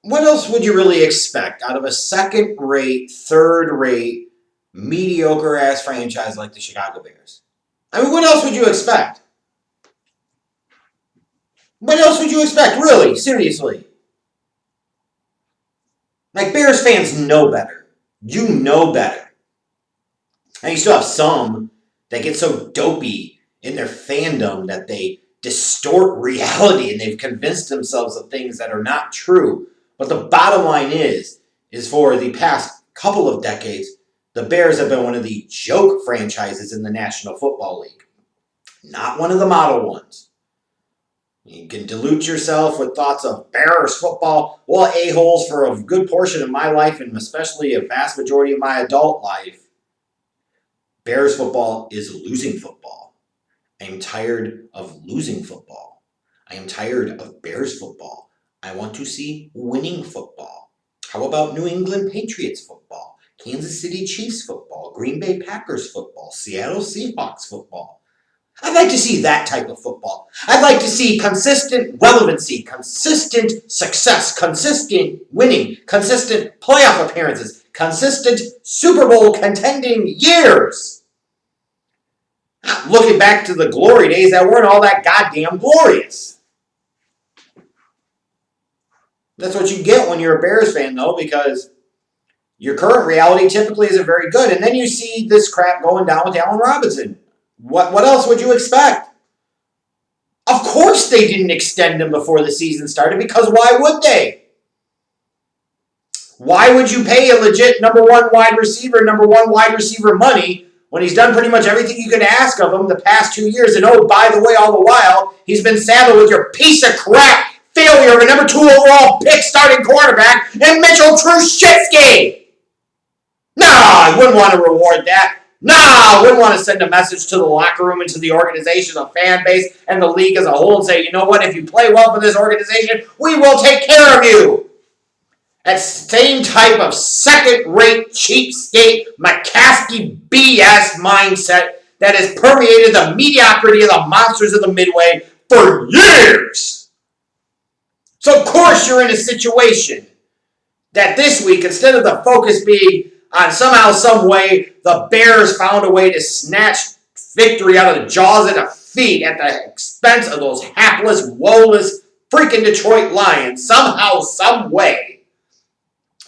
what else would you really expect out of a second-rate, third-rate, mediocre-ass franchise like the Chicago Bears? I mean, what else would you expect? What else would you expect, really? Seriously. Like, Bears fans know better. You know better. And you still have some that get so dopey in their fandom that they distort reality and they've convinced themselves of things that are not true. But the bottom line is for the past couple of decades, the Bears have been one of the joke franchises in the National Football League. Not one of the model ones. You can dilute yourself with thoughts of Bears football. Well, a-holes for a good portion of my life and especially a vast majority of my adult life. Bears football is losing football. I am tired of losing football. I am tired of Bears football. I want to see winning football. How about New England Patriots football, Kansas City Chiefs football, Green Bay Packers football, Seattle Seahawks football? I'd like to see that type of football. I'd like to see consistent relevancy, consistent success, consistent winning, consistent playoff appearances, consistent Super Bowl contending years. Looking back to the glory days that weren't all that goddamn glorious. That's what you get when you're a Bears fan, though, because your current reality typically isn't very good. And then you see this crap going down with Allen Robinson. What else would you expect? Of course they didn't extend him before the season started, because why would they? Why would you pay a legit number one wide receiver money when he's done pretty much everything you could ask of him the past 2 years? And oh, by the way, all the while, he's been saddled with your piece of crap failure of a number 2 overall pick starting quarterback and Mitchell Trubisky. No, I wouldn't want to reward that. No, I wouldn't want to send a message to the locker room and to the organization, the fan base, and the league as a whole and say, you know what, if you play well for this organization, we will take care of you. That same type of second-rate, cheapskate, McCaskey BS mindset that has permeated the mediocrity of the monsters of the Midway for years. So, of course, you're in a situation that this week, instead of the focus being on somehow, some way, the Bears found a way to snatch victory out of the jaws of defeat at the expense of those hapless, woeless, freaking Detroit Lions, somehow, some way,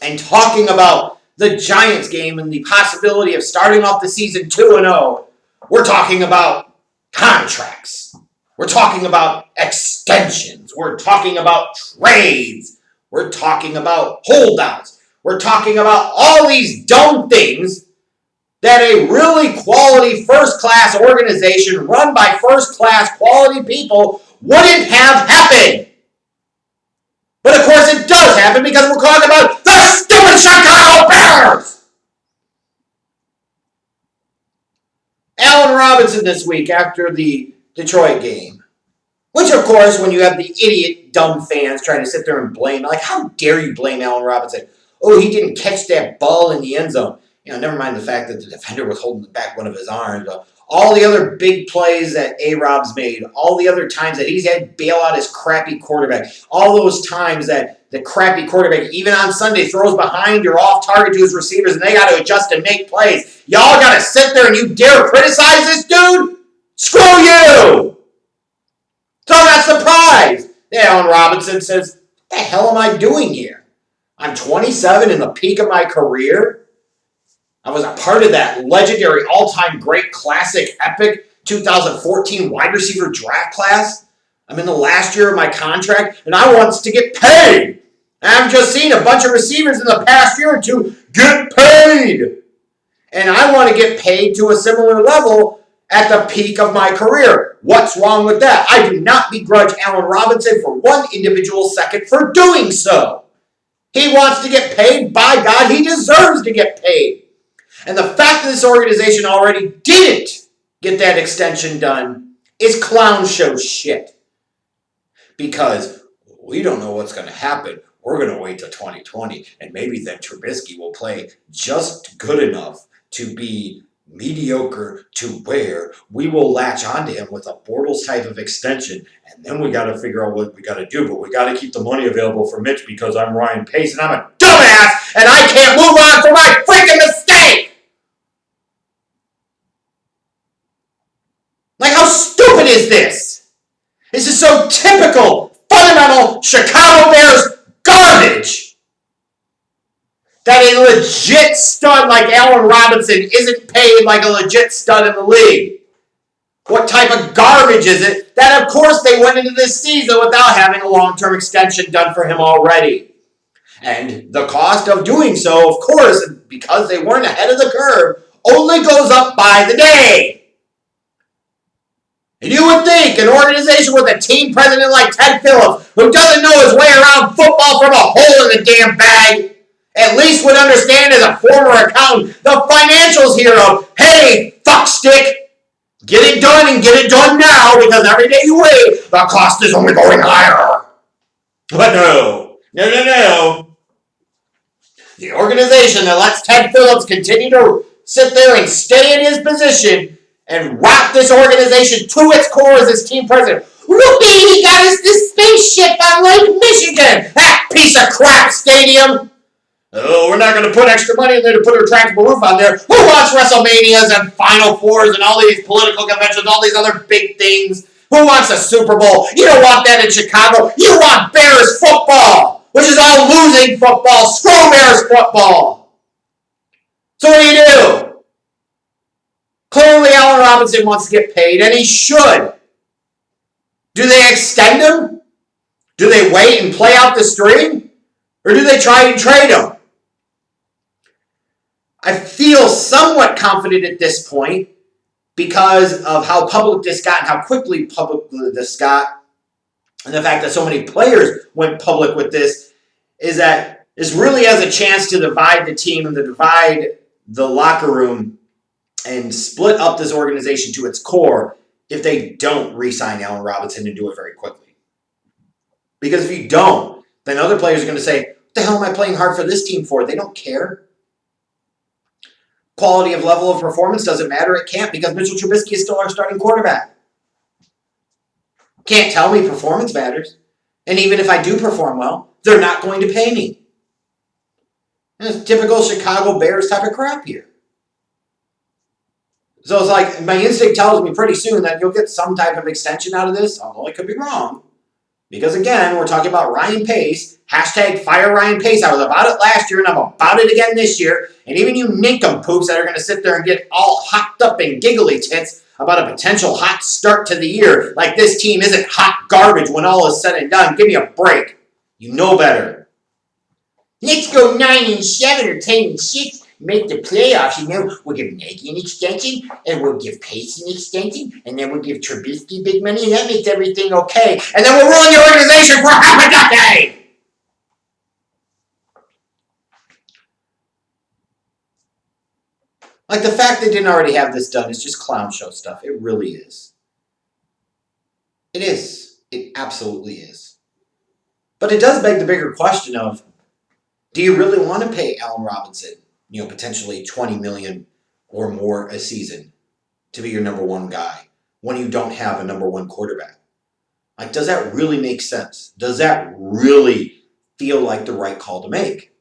and talking about the Giants game and the possibility of starting off the season 2-0, we're talking about contracts. We're talking about extensions. We're talking about trades. We're talking about holdouts. We're talking about all these dumb things that a really quality first-class organization run by first-class quality people wouldn't have happened. But of course it does happen because we're talking about the stupid Chicago Bears! Allen Robinson this week after the Detroit game. Which, of course, when you have the idiot, dumb fans trying to sit there and blame, like, how dare you blame Allen Robinson? Oh, he didn't catch that ball in the end zone. You know, never mind the fact that the defender was holding back one of his arms. But all the other big plays that A-Rob's made, all the other times that he's had to bail out his crappy quarterback, all those times that the crappy quarterback, even on Sunday, throws behind or off target to his receivers and they got to adjust and make plays. Y'all got to sit there and you dare criticize this dude? Screw you! So I'm not surprised that Allen Robinson says, what the hell am I doing here? I'm 27 in the peak of my career. I was a part of that legendary all-time great classic epic 2014 wide receiver draft class. I'm in the last year of my contract, and I want to get paid. I've just seen a bunch of receivers in the past year or two get paid. And I want to get paid to a similar level at the peak of my career. What's wrong with that? I do not begrudge Allen Robinson for one individual second for doing so. He wants to get paid. By God, he deserves to get paid. And the fact that this organization already didn't get that extension done is clown show shit. Because we don't know what's going to happen. We're going to wait till 2020, and maybe then Trubisky will play just good enough to be mediocre to where we will latch onto him with a Bortles type of extension, and then we got to figure out what we got to do. But we got to keep the money available for Mitch because I'm Ryan Pace and I'm a dumbass and I can't move on from my freaking mistake. Like, how stupid is this? This is so typical, fundamental Chicago Bears garbage. That a legit stud like Allen Robinson isn't paid like a legit stud in the league. What type of garbage is it that, of course, they went into this season without having a long-term extension done for him already? And the cost of doing so, of course, because they weren't ahead of the curve, only goes up by the day. And you would think an organization with a team president like Ted Phillips, who doesn't know his way around football from a hole in the damn bag, at least would understand as a former accountant the financials here of, hey, fuckstick, get it done and get it done now because every day you wait, the cost is only going higher. But no. The organization that lets Ted Phillips continue to sit there and stay in his position and wrap this organization to its core as his team president. Whoopee, he got us this spaceship on Lake Michigan. That piece of crap stadium. Oh, we're not going to put extra money in there to put a retractable roof on there. Who wants WrestleManias and Final Fours and all these political conventions, all these other big things? Who wants a Super Bowl? You don't want that in Chicago. You want Bears football, which is all losing football. Screw Bears football. So what do? Clearly, Allen Robinson wants to get paid, and he should. Do they extend him? Do they wait and play out the string? Or do they try and trade him? I feel somewhat confident at this point because of how public this got and how quickly public this got, and the fact that so many players went public with this, is that this really has a chance to divide the team and to divide the locker room and split up this organization to its core if they don't re-sign Allen Robinson and do it very quickly. Because if you don't, then other players are going to say, what the hell am I playing hard for this team for? They don't care. Quality of level of performance doesn't matter. It can't because Mitchell Trubisky is still our starting quarterback. Can't tell me performance matters. And even if I do perform well, they're not going to pay me. And it's typical Chicago Bears type of crap here. So it's like my instinct tells me pretty soon that you'll get some type of extension out of this, although I could be wrong. Because again, we're talking about Ryan Pace. Hashtag fire Ryan Pace. I was about it last year and I'm about it again this year. And even you nincompoops that are going to sit there and get all hopped up and giggly tits about a potential hot start to the year, like this team isn't hot garbage when all is said and done. Give me a break. You know better. Let's go 9-7 or 10-6. Make the playoffs. You know, we'll give Nagy an extension, and we'll give Pace an extension, and then we'll give Trubisky big money, and that makes everything okay. And then we'll ruin the organization for half a decade! Like, the fact they didn't already have this done is just clown show stuff. It really is. It is. It absolutely is. But it does beg the bigger question of, do you really want to pay Allen Robinson, potentially $20 million or more a season to be your number one guy when you don't have a number one quarterback? Like, does that really make sense? Does that really feel like the right call to make?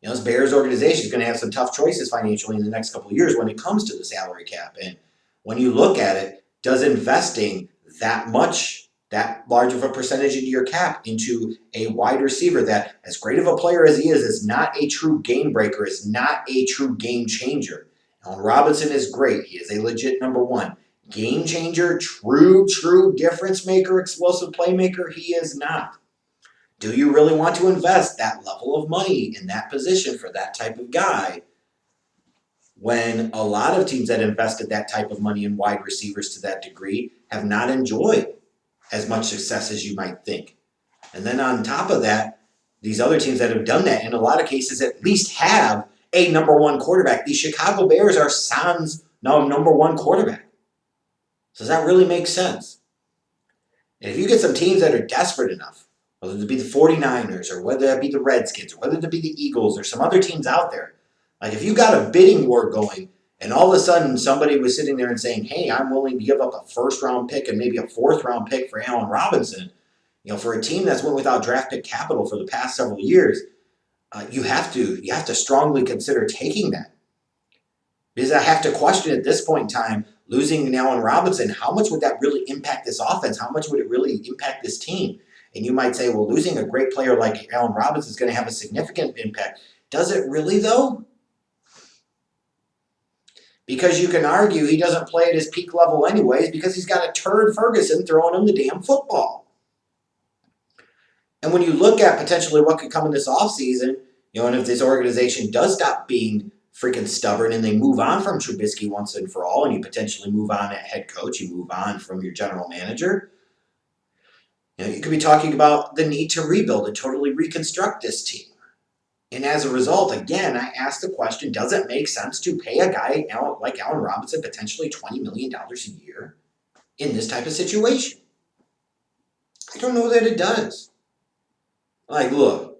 This Bears organization is going to have some tough choices financially in the next couple of years when it comes to the salary cap. And when you look at it, does investing that large of a percentage into your cap into a wide receiver that, as great of a player as he is not a true game breaker, is not a true game changer. Allen Robinson is great. He is a legit number one. Game changer, true difference maker, explosive playmaker, he is not. Do you really want to invest that level of money in that position for that type of guy when a lot of teams that invested that type of money in wide receivers to that degree have not enjoyed as much success as you might think? And then on top of that, these other teams that have done that, in a lot of cases, at least have a number one quarterback. The Chicago Bears are sans number one quarterback. So does that really make sense? And if you get some teams that are desperate enough, whether it be the 49ers or whether that be the Redskins or whether it be the Eagles or some other teams out there, like if you got a bidding war going And all of a sudden, somebody was sitting there and saying, hey, I'm willing to give up a first-round pick and maybe a fourth-round pick for Allen Robinson. For a team that's went without draft pick capital for the past several years, you have to strongly consider taking that. Because I have to question at this point in time, losing Allen Robinson, how much would that really impact this offense? How much would it really impact this team? And you might say, well, losing a great player like Allen Robinson is going to have a significant impact. Does it really, though? Because you can argue he doesn't play at his peak level anyways because he's got a turd Ferguson throwing him the damn football. And when you look at potentially what could come in this offseason, and if this organization does stop being freaking stubborn and they move on from Trubisky once and for all, and you potentially move on at head coach, you move on from your general manager, you could be talking about the need to rebuild and totally reconstruct this team. And as a result, again, I ask the question, does it make sense to pay a guy like Allen Robinson potentially $20 million a year in this type of situation? I don't know that it does. Look,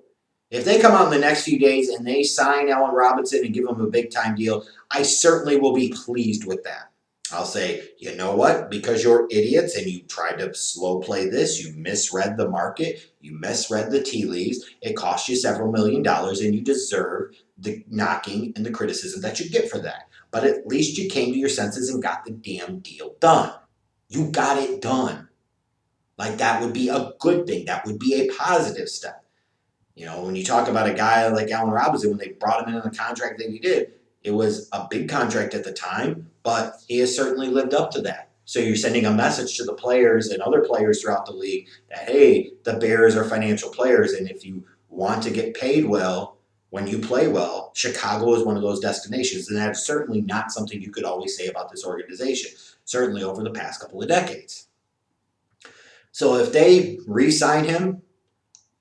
if they come out in the next few days and they sign Allen Robinson and give him a big-time deal, I certainly will be pleased with that. I'll say, you know what? Because you're idiots and you tried to slow play this, you misread the market, you misread the tea leaves, it cost you several $1 million and you deserve the knocking and the criticism that you get for that. But at least you came to your senses and got the damn deal done. You got it done. That would be a good thing. That would be a positive step. When you talk about a guy like Allen Robinson, when they brought him in the contract that he did, it was a big contract at the time, but he has certainly lived up to that. So you're sending a message to the players and other players throughout the league that, hey, the Bears are financial players, and if you want to get paid well when you play well, Chicago is one of those destinations. And that's certainly not something you could always say about this organization, certainly over the past couple of decades. So if they re-sign him,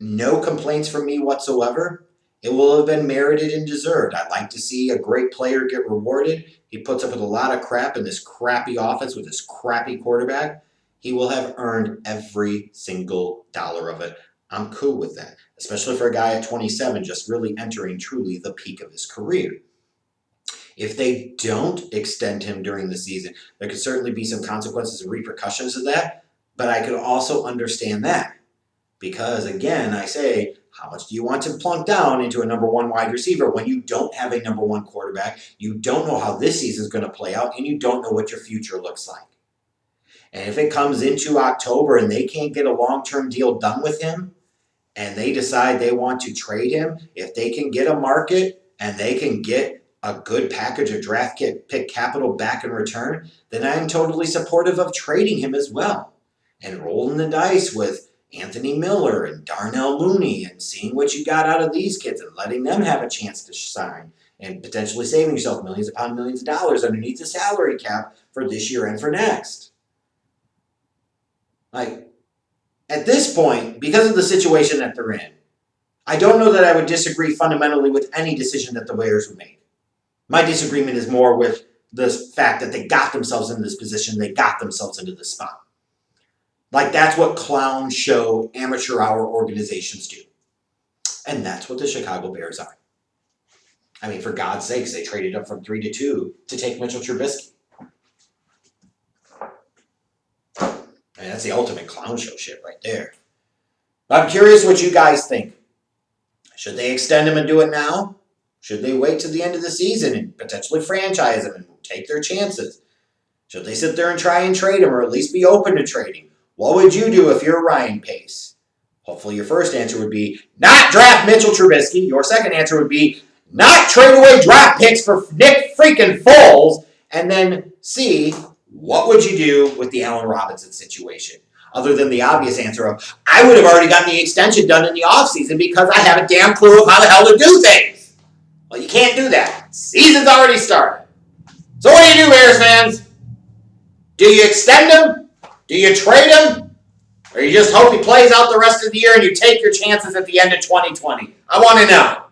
no complaints from me whatsoever. It will have been merited and deserved. I'd like to see a great player get rewarded. He puts up with a lot of crap in this crappy offense with this crappy quarterback. He will have earned every single dollar of it. I'm cool with that, especially for a guy at 27 just really entering truly the peak of his career. If they don't extend him during the season, there could certainly be some consequences and repercussions of that, but I could also understand that. Because, again, I say, how much do you want to plunk down into a number one wide receiver when you don't have a number one quarterback, you don't know how this season is going to play out, and you don't know what your future looks like? And if it comes into October and they can't get a long-term deal done with him, and they decide they want to trade him, if they can get a market and they can get a good package of draft pick capital back in return, then I'm totally supportive of trading him as well and rolling the dice with Anthony Miller and Darnell Mooney and seeing what you got out of these kids and letting them have a chance to sign and potentially saving yourself millions upon millions of dollars underneath the salary cap for this year and for next. At this point, because of the situation that they're in, I don't know that I would disagree fundamentally with any decision that the Bears would make. My disagreement is more with the fact that they got themselves into this position, they got themselves into this spot. That's what clown show amateur hour organizations do. And that's what the Chicago Bears are. For God's sakes, they traded up from 3 to 2 to take Mitchell Trubisky. That's the ultimate clown show shit right there. I'm curious what you guys think. Should they extend him and do it now? Should they wait to the end of the season and potentially franchise him and take their chances? Should they sit there and try and trade him or at least be open to trading? What would you do if you're Ryan Pace? Hopefully your first answer would be not draft Mitchell Trubisky. Your second answer would be not trade away draft picks for Nick freaking Foles. And then C, what would you do with the Allen Robinson situation? Other than the obvious answer of, I would have already gotten the extension done in the offseason because I have a damn clue of how the hell to do things. Well, you can't do that. Season's already started. So what do you do, Bears fans? Do you extend him? Do you trade him? Or you just hope he plays out the rest of the year and you take your chances at the end of 2020? I want to know.